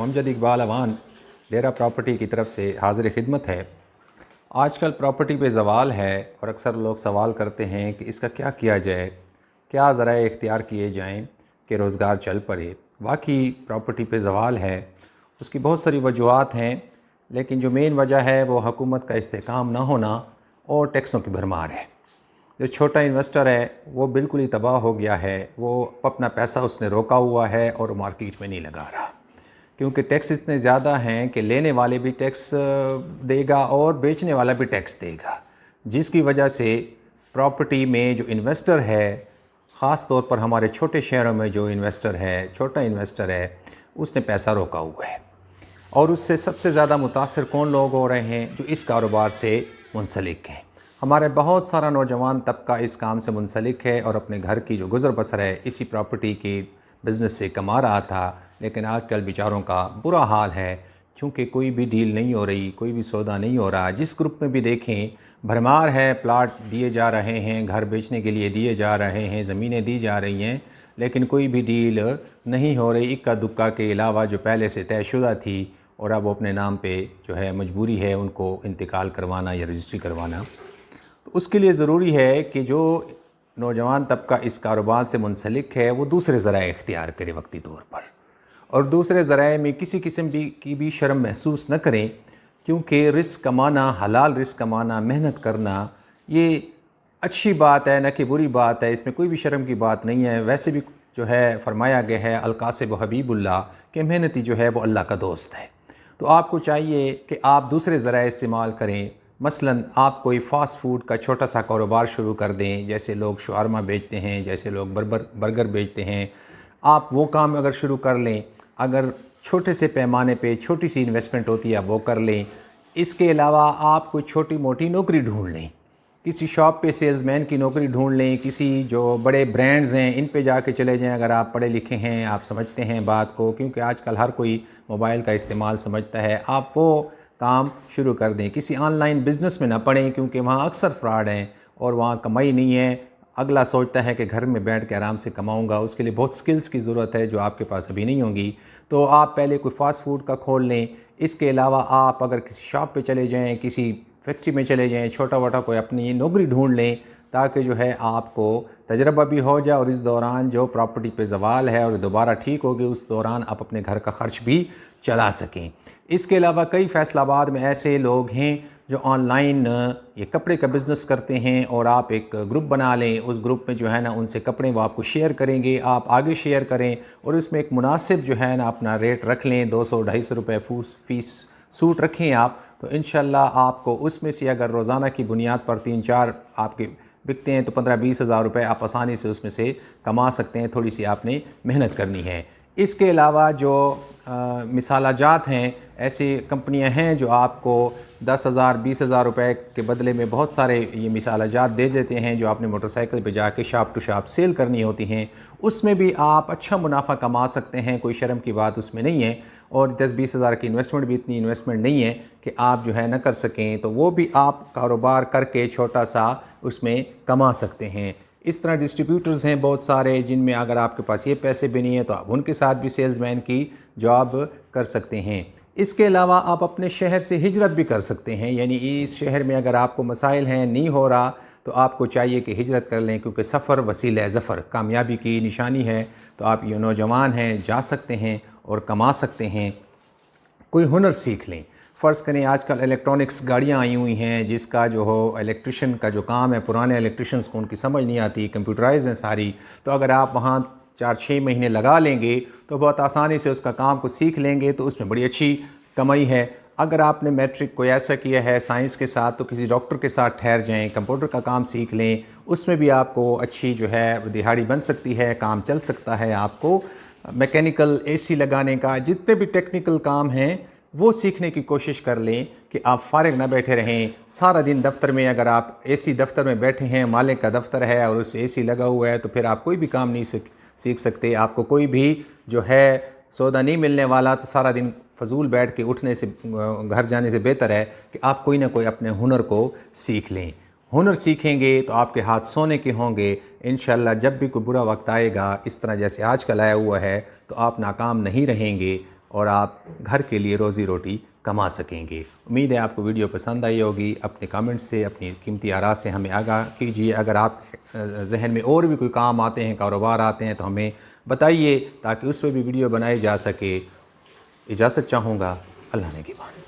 امجد اقبال اوان ڈیرہ property کی طرف سے حاضر خدمت ہے۔ آج کل پراپرٹی پہ زوال ہے اور اکثر لوگ سوال کرتے ہیں کہ اس کا کیا کیا جائے، کیا ذرائع اختیار کیے جائیں کہ روزگار چل پڑے۔ واقعی پراپرٹی پہ زوال ہے، اس کی بہت ساری وجوہات ہیں، لیکن جو مین وجہ ہے وہ حکومت کا استحکام نہ ہونا اور ٹیکسوں کی بھرمار ہے۔ جو چھوٹا انویسٹر ہے وہ بالکل ہی تباہ ہو گیا ہے، وہ اپنا پیسہ اس نے روکا ہوا ہے اور مارکیٹ میں نہیں لگا رہا، کیونکہ ٹیکس اتنے زیادہ ہیں کہ لینے والے بھی ٹیکس دے گا اور بیچنے والا بھی ٹیکس دے گا، جس کی وجہ سے پراپرٹی میں جو انویسٹر ہے، خاص طور پر ہمارے چھوٹے شہروں میں جو انویسٹر ہے، چھوٹا انویسٹر ہے، اس نے پیسہ روکا ہوا ہے۔ اور اس سے سب سے زیادہ متاثر کون لوگ ہو رہے ہیں؟ جو اس کاروبار سے منسلک ہیں۔ ہمارے بہت سارا نوجوان طبقہ اس کام سے منسلک ہے اور اپنے گھر کی جو گزر بسر ہے اسی پراپرٹی کی بزنس سے کما رہا تھا، لیکن آج کل بیچاروں کا برا حال ہے، کیونکہ کوئی بھی ڈیل نہیں ہو رہی، کوئی بھی سودا نہیں ہو رہا۔ جس گروپ میں بھی دیکھیں بھرمار ہے، پلاٹ دیے جا رہے ہیں، گھر بیچنے کے لیے دیے جا رہے ہیں، زمینیں دی جا رہی ہیں، لیکن کوئی بھی ڈیل نہیں ہو رہی، اکا دکا کے علاوہ جو پہلے سے طے شدہ تھی اور اب وہ اپنے نام پہ جو ہے مجبوری ہے ان کو انتقال کروانا یا رجسٹری کروانا۔ تو اس کے لیے ضروری ہے کہ جو نوجوان طبقہ اس کاروبار سے منسلک ہے وہ دوسرے ذرائع اختیار کرے وقتی طور پر، اور دوسرے ذرائع میں کسی قسم کی بھی شرم محسوس نہ کریں، کیونکہ رزق کمانا، حلال رزق کمانا، محنت کرنا یہ اچھی بات ہے، نہ کہ بری بات ہے، اس میں کوئی بھی شرم کی بات نہیں ہے۔ ویسے بھی جو ہے فرمایا گیا ہے القاسب و حبیب اللہ کہ محنتی جو ہے وہ اللہ کا دوست ہے۔ تو آپ کو چاہیے کہ آپ دوسرے ذرائع استعمال کریں، مثلاً آپ کوئی فاسٹ فوڈ کا چھوٹا سا کاروبار شروع کر دیں، جیسے لوگ شاورما بیچتے ہیں، جیسے لوگ برگر بیچتے ہیں، آپ وہ کام اگر شروع کر لیں، اگر چھوٹے سے پیمانے پہ چھوٹی سی انویسٹمنٹ ہوتی ہے وہ کر لیں۔ اس کے علاوہ آپ کوئی چھوٹی موٹی نوکری ڈھونڈ لیں، کسی شاپ پہ سیلز مین کی نوکری ڈھونڈ لیں، کسی جو بڑے برانڈز ہیں ان پہ جا کے چلے جائیں اگر آپ پڑھے لکھے ہیں، آپ سمجھتے ہیں بات کو، کیونکہ آج کل ہر کوئی موبائل کا استعمال سمجھتا ہے، آپ وہ کام شروع کر دیں۔ کسی آن لائن بزنس میں نہ پڑیں، کیونکہ وہاں اکثر فراڈ ہیں اور وہاں کمائی نہیں ہے۔ اگلا سوچتا ہے کہ گھر میں بیٹھ کے آرام سے کماؤں گا، اس کے لیے بہت سکلز کی ضرورت ہے جو آپ کے پاس ابھی نہیں ہوں گی۔ تو آپ پہلے کوئی فاسٹ فوڈ کا کھول لیں۔ اس کے علاوہ آپ اگر کسی شاپ پہ چلے جائیں، کسی فیکٹری میں چلے جائیں، چھوٹا موٹا کوئی اپنی نوکری ڈھونڈ لیں، تاکہ جو ہے آپ کو تجربہ بھی ہو جائے، اور اس دوران جو پراپرٹی پہ زوال ہے اور دوبارہ ٹھیک ہوگی اس دوران آپ اپنے گھر کا خرچ بھی چلا سکیں۔ اس کے علاوہ کئی فیصل آباد میں ایسے لوگ ہیں جو آن لائن یہ کپڑے کا بزنس کرتے ہیں، اور آپ ایک گروپ بنا لیں، اس گروپ میں جو ہے نا ان سے کپڑے وہ آپ کو شیئر کریں گے، آپ آگے شیئر کریں، اور اس میں ایک مناسب جو ہے نا اپنا ریٹ رکھ لیں، 200-250 روپے فیس سوٹ رکھیں آپ، تو انشاءاللہ آپ کو اس میں سے اگر روزانہ کی بنیاد پر 3-4 آپ کے بکتے ہیں تو 15-20 ہزار روپے آپ آسانی سے اس میں سے کما سکتے ہیں۔ تھوڑی سی آپ نے محنت کرنی ہے۔ اس کے علاوہ جو مثالہ جات ہیں، ایسی کمپنیاں ہیں جو آپ کو 10,000 20,000 روپے کے بدلے میں بہت سارے یہ مثالہ جات دے دیتے ہیں، جو آپ نے موٹر سائیکل پہ جا کے شاپ ٹو شاپ سیل کرنی ہوتی ہیں۔ اس میں بھی آپ اچھا منافع کما سکتے ہیں، کوئی شرم کی بات اس میں نہیں ہے، اور 10-20 ہزار کی انویسٹمنٹ بھی اتنی انویسٹمنٹ نہیں ہے کہ آپ جو ہے نہ کر سکیں، تو وہ بھی آپ کاروبار کر کے چھوٹا سا اس میں کما سکتے ہیں۔ اس طرح ڈسٹریبیوٹرز ہیں بہت سارے، جن میں اگر آپ کے پاس یہ پیسے بھی نہیں ہیں تو آپ ان کے ساتھ بھی سیلز مین کی جاب کر سکتے ہیں۔ اس کے علاوہ آپ اپنے شہر سے ہجرت بھی کر سکتے ہیں، یعنی اس شہر میں اگر آپ کو مسائل ہیں، نہیں ہو رہا، تو آپ کو چاہیے کہ ہجرت کر لیں، کیونکہ سفر وسیلہ ظفر، کامیابی کی نشانی ہے۔ تو آپ یہ نوجوان ہیں، جا سکتے ہیں اور کما سکتے ہیں۔ کوئی ہنر سیکھ لیں، فرض کریں آج کل الیکٹرانکس گاڑیاں آئی ہوئی ہیں، جس کا جو ہو الیکٹریشین کا جو کام ہے، پرانے الیکٹریشینز کو ان کی سمجھ نہیں آتی، کمپیوٹرائز ہیں ساری، تو اگر آپ وہاں 4-6 مہینے لگا لیں گے تو بہت آسانی سے اس کا کام کو سیکھ لیں گے، تو اس میں بڑی اچھی کمائی ہے۔ اگر آپ نے میٹرک کوئی ایسا کیا ہے سائنس کے ساتھ، تو کسی ڈاکٹر کے ساتھ ٹھہر جائیں، کمپیوٹر کا کام سیکھ لیں، اس میں بھی آپ کو اچھی جو ہے دہاڑی بن سکتی ہے، کام چل سکتا ہے۔ آپ کو میکینیکل اے سی لگانے کا، جتنے بھی ٹیکنیکل کام ہیں وہ سیکھنے کی کوشش کر لیں کہ آپ فارغ نہ بیٹھے رہیں سارا دن دفتر میں۔ اگر آپ اے سی دفتر میں بیٹھے ہیں، مالک کا دفتر ہے اور اس اے سی لگا ہوا ہے، تو پھر آپ کوئی بھی کام نہیں سیکھ سکتے۔ آپ کو کوئی بھی جو ہے سودا نہیں ملنے والا، تو سارا دن فضول بیٹھ کے اٹھنے سے، گھر جانے سے بہتر ہے کہ آپ کوئی نہ کوئی اپنے ہنر کو سیکھ لیں۔ ہنر سیکھیں گے تو آپ کے ہاتھ سونے کے ہوں گے، انشاءاللہ جب بھی کوئی برا وقت آئے گا، اس طرح جیسے آج کل آیا ہوا ہے، تو آپ ناکام نہیں رہیں گے، اور آپ گھر کے لیے روزی روٹی کما سکیں گے۔ امید ہے آپ کو ویڈیو پسند آئی ہوگی۔ اپنے کامنٹ سے، اپنی قیمتی آراء سے ہمیں آگاہ کیجیے۔ اگر آپ ذہن میں اور بھی کوئی کام آتے ہیں، کاروبار آتے ہیں تو ہمیں بتائیے تاکہ اس پہ بھی ویڈیو بنائی جا سکے۔ اجازت چاہوں گا، اللہ نے کی بات۔